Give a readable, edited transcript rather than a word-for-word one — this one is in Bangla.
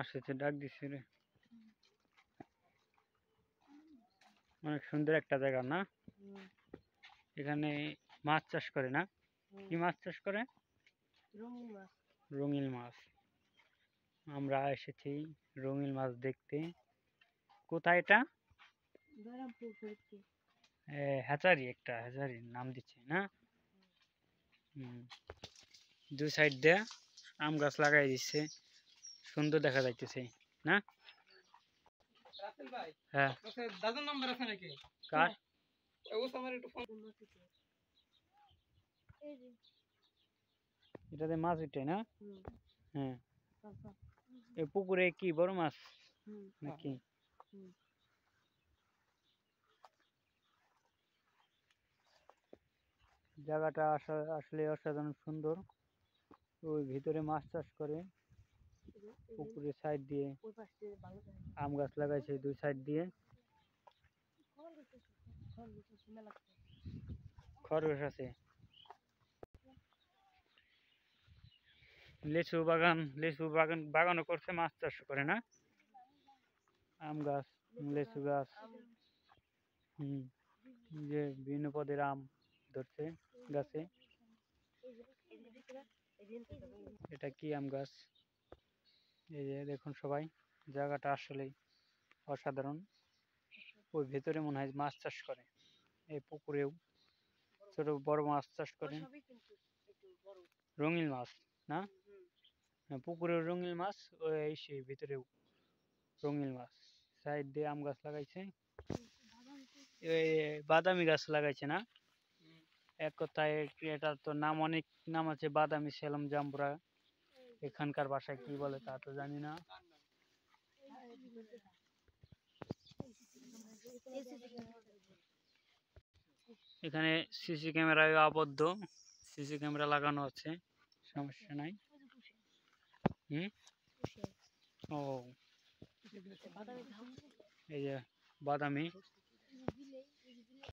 আসছে ডাক দিছে রে। অনেক সুন্দর একটা জায়গা না? এখানে মাছ চাষ করে না? কি মাছ চাষ করে? রঙিন মাছ। আমরা এসেছি রঙিন মাছ দেখতে। কোথায় এটা? হ্যাচারি, একটা হ্যাচারির নাম দিচ্ছে না? দু সাইড দিয়ে আম গাছ লাগাই দিচ্ছে, সুন্দর দেখা যাইতেছে না? হ্যাঁ। দাদার নাম্বার আছে নাকি? কার? এটাতে মাছ উঠে না? হ্যাঁ। এই পুকুরে কি বড় মাছ নাকি? জায়গাটা আসলে অসাধারণ সুন্দর। ওই ভিতরে মাছ চাষ করে, পুকুরের সাইড দিয়ে আম গাছ লাগাইছে দুই সাইড দিয়ে। খরগোশ আছে, লেচু বাগানও করছে, মাছ চাষ করে না? আম গাছ, লেচু গাছ, যে বিভিন্ন পদের আম ধরছে গাছে। এটা কি আম গাছ? এই যে দেখুন সবাই, জায়গাটা আসলেই অসাধারণ। ওই ভেতরে মনে হয় মাছ চাষ করে, এই পুকুরেও ছোট বড় মাছ চাষ করে, রঙিন মাছ না? পুকুরেও রঙিন মাছ, ওই সেই ভিতরেও রঙিন মাছ। সাইড দিয়ে আম গাছ লাগাইছে, বাদামি গাছ লাগাইছে না? এক কথায় এটার তো নাম, অনেক নাম আছে, বাদামি, সেলম, জাম্বুরা। এখানকার ভাষায় কি বলে তা তো জানি না। এখানে সিসি ক্যামেরায় আবদ্ধ, সিসি ক্যামেরা লাগানো আছে, সমস্যা নাই। ও এই যে বাদামি,